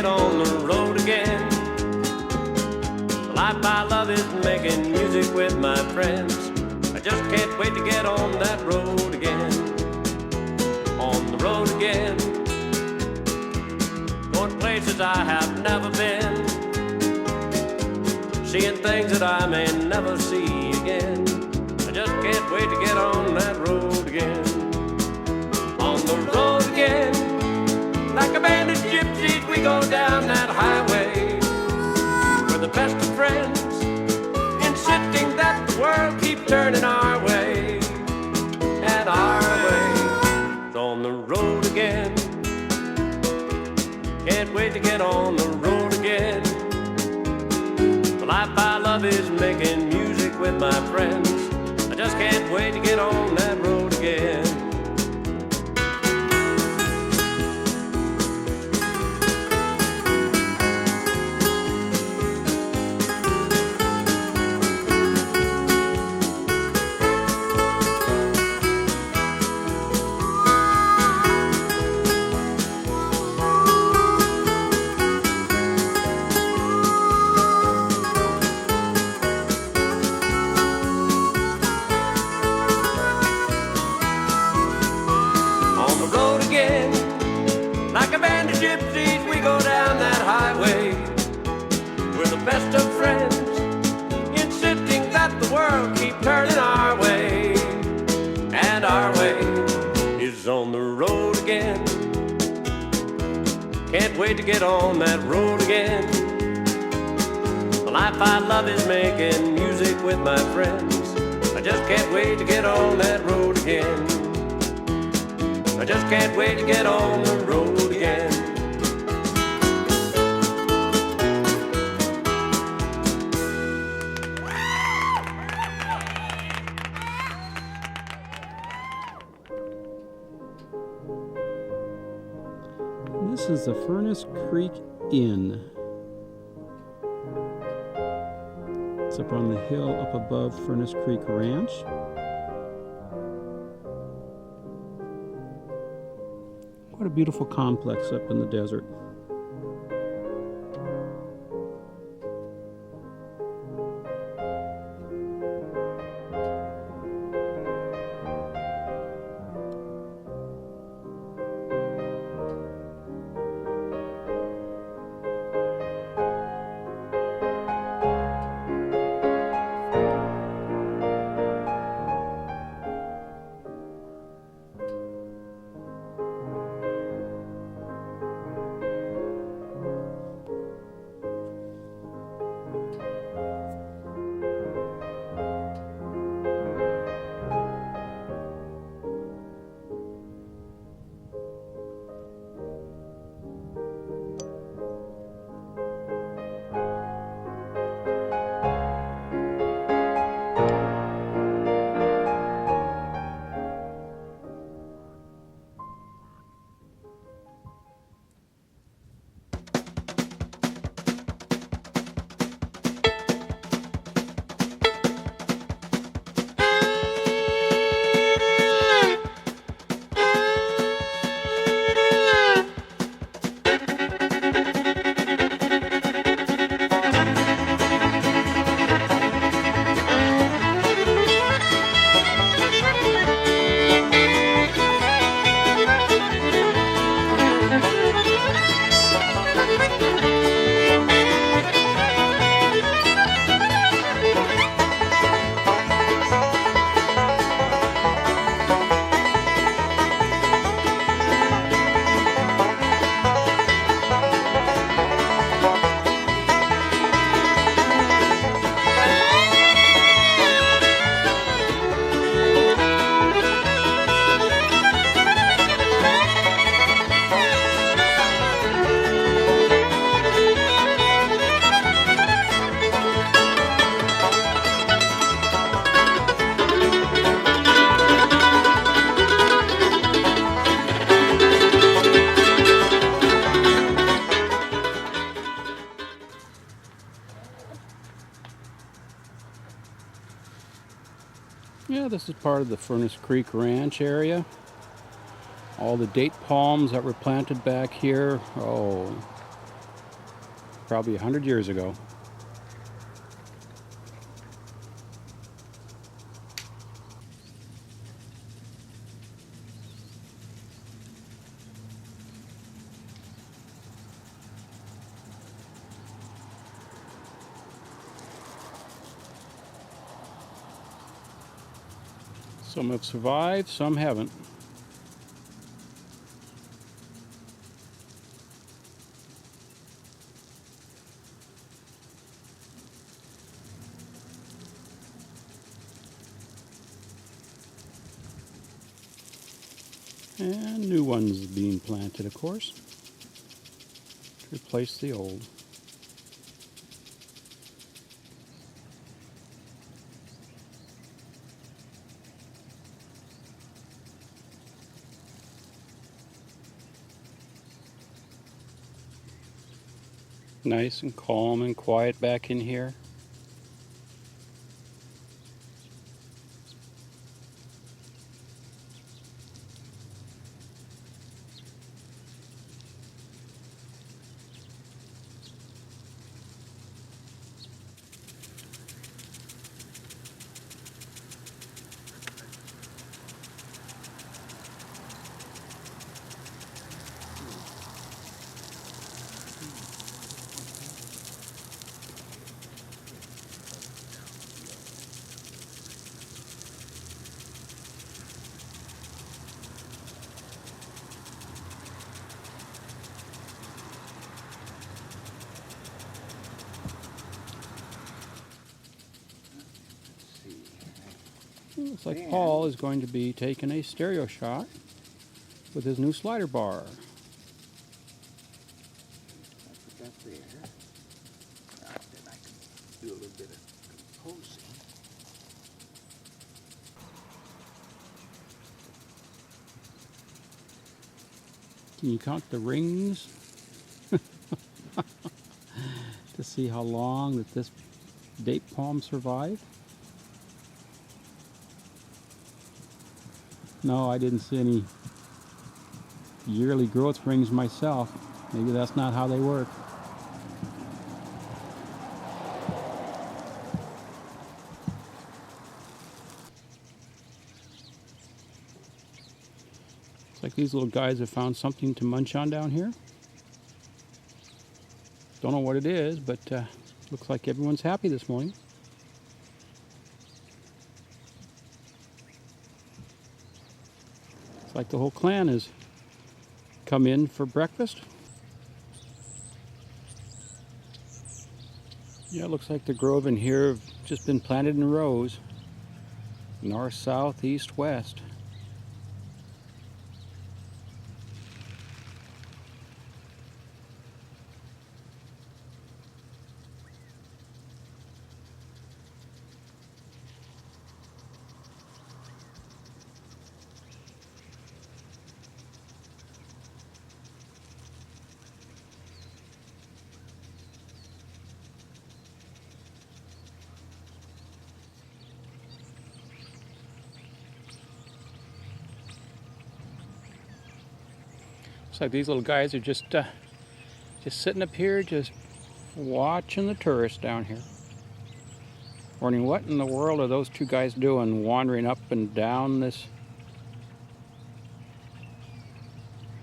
get on the road again. The life I love is making music with my friends. I just can't wait to get on that road again. On the road again. Going places I have never been. Seeing things that I may never see again. I just can't wait to get on that road again. On the road again. Like a band of gypsies we go down that highway. We're the best of friends, insisting that the world keep turning our way. And our way is on the road again. Can't wait to get on the road again. The life I love is making music with my friends. I just can't wait to get on that road again. Like a band of gypsies we go down that highway. We're the best of friends, insisting that the world keep turning our way. And our way is on the road again. Can't wait to get on that road again. The life I love is making music with my friends. I just can't wait to get on that road again. I just can't wait to get on the road again. This is the Furnace Creek Inn. It's up on the hill up above Furnace Creek Ranch. What a beautiful complex up in the desert. Yeah, this is part of the Furnace Creek Ranch area. All the date palms that were planted back here. Oh, probably 100 years ago. Some have survived, some haven't. And new ones being planted, of course, to replace the old. Nice and calm and quiet back in here. Looks like Paul is going to be taking a stereo shot with his new slider bar. Put that there. Then I can do a little bit of composing. Can you count the rings to see how long that this date palm survived? No, I didn't see any yearly growth rings myself. Maybe that's not how they work. It's like these little guys have found something to munch on down here. Don't know what it is, but looks like everyone's happy this morning. It's like the whole clan has come in for breakfast. Yeah, it looks like the grove in here have just been planted in rows. North, south, east, west. Looks like these little guys are just sitting up here, just watching the tourists down here. Wondering what in the world are those two guys doing, wandering up and down this,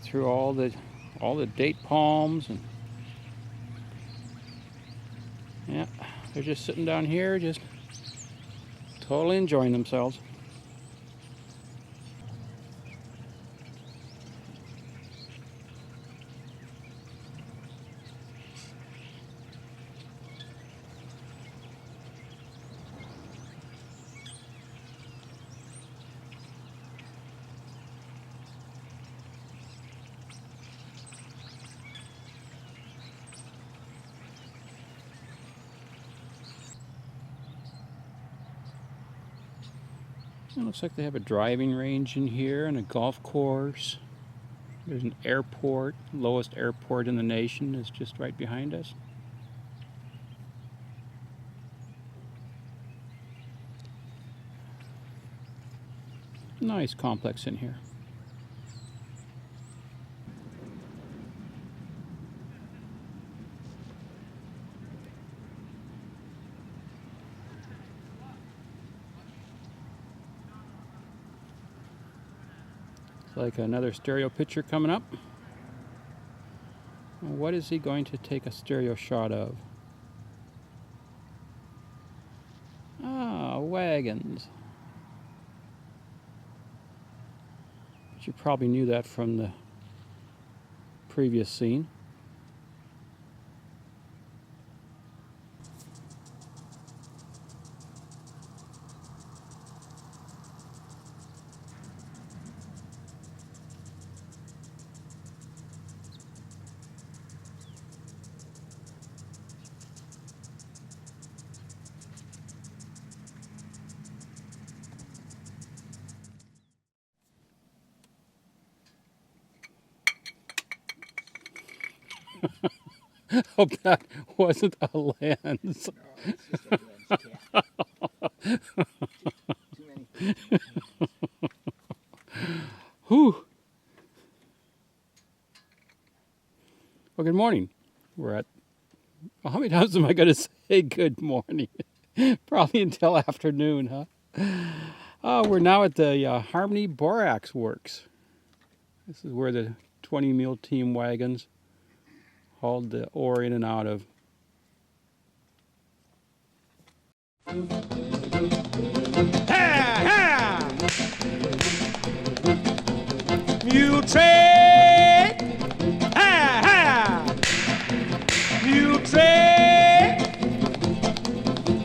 through all the date palms, and yeah, they're just sitting down here, just totally enjoying themselves. It looks like they have a driving range in here and a golf course. There's an airport. Lowest airport in the nation is just right behind us. Nice complex in here. Like another stereo picture coming up. What is he going to take a stereo shot of? Ah, wagons. But you probably knew that from the previous scene. Hope that wasn't a lens. No, it's just a lens cap. Too many. Whew. Well, good morning. We're at... Well, how many times am I going to say good morning? Probably until afternoon, huh? We're now at the Harmony Borax Works. This is where the 20 mule team wagons hauled the ore in and out of. Ha, ha! Mule train! Ha, ha! Mule train!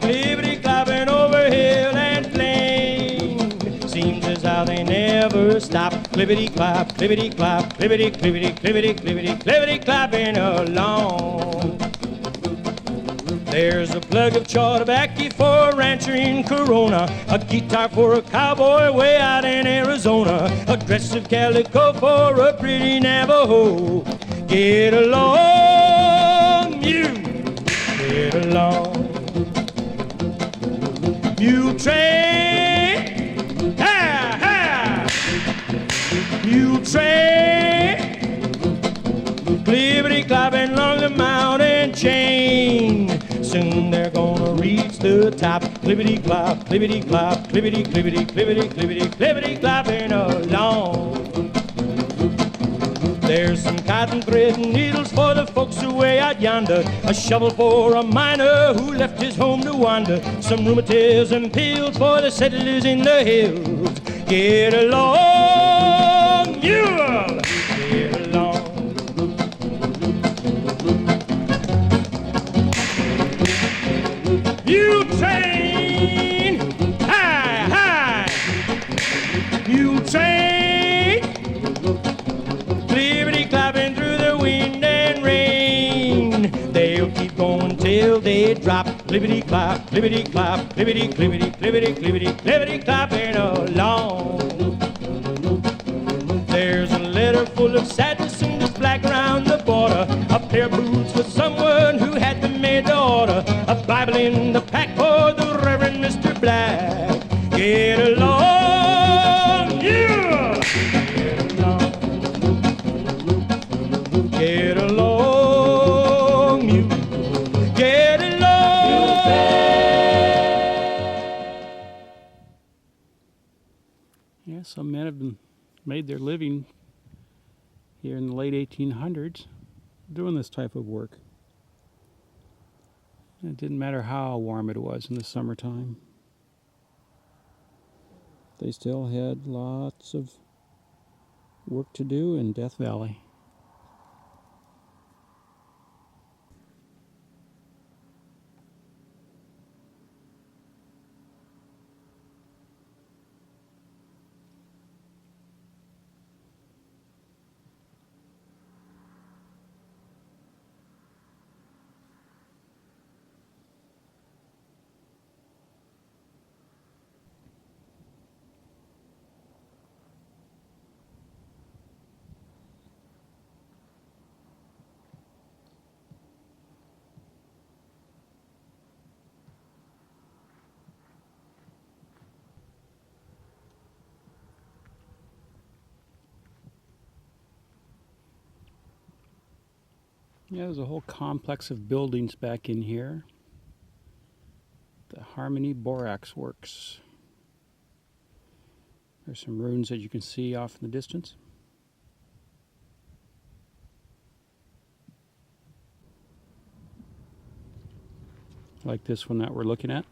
Clippity-clopping over hill and plain. Seems as how they never stop. Clippity-clop, clippity-clop, clippity, clippity, clippity, clippity-clopping along. There's a plug of chaw tobacco for a rancher in Corona, a guitar for a cowboy way out in Arizona, a dress of calico for a pretty Navajo. Get along, mule, get along. Mule train, ha, ha. Mule train, clippity-clopping along the mountain chain. Soon they're gonna reach the top. Clippity-clop, clippity-clop, clippity, clippity, clippity, clippity, clippity-clopping along. There's some cotton thread and needles for the folks away out yonder, a shovel for a miner who left his home to wander, some rheumatism pills for the settlers in the hills. Get along, mule! Get along. Mule train, high, high. Mule train, clippity-clopping through the wind and rain. They'll keep going till they drop. Clippity-clop, clippity-clop, clippity, clippity, clippity, clippity, clippity-clopping along. There's a letter full of sadness and it's black around the border, a pair of boots for someone who had them made to order, a Bible in the pack for the Reverend Mr. Black. Get along, yeah! Get along. Get along, you. Get along. Yeah, some men have made their living here in the late 1800s doing this type of work. It didn't matter how warm it was in the summertime. They still had lots of work to do in Death Valley. Yeah, there's a whole complex of buildings back in here. The Harmony Borax Works. There's some ruins that you can see off in the distance. Like this one that we're looking at.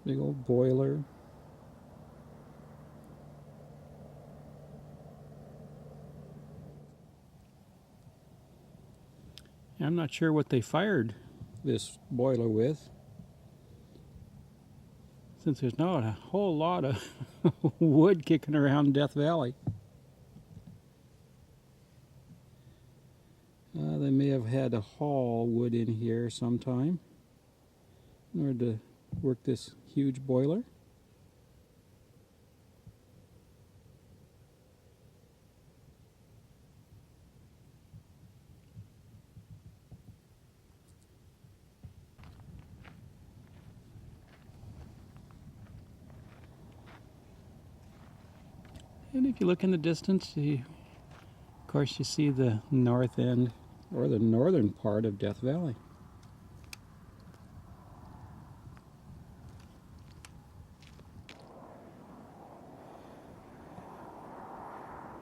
Big old boiler. I'm not sure what they fired this boiler with, since there's not a whole lot of wood kicking around Death Valley. They may have had to haul wood in here sometime in order to work this huge boiler. And if you look in the distance, of course you see the north end, or the northern part of Death Valley.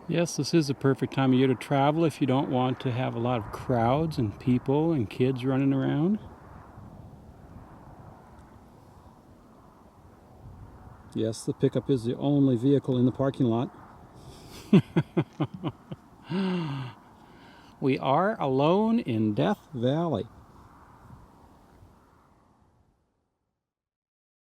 Yes, this is the perfect time of year to travel if you don't want to have a lot of crowds and people and kids running around. Yes, the pickup is the only vehicle in the parking lot. We are alone in Death Valley.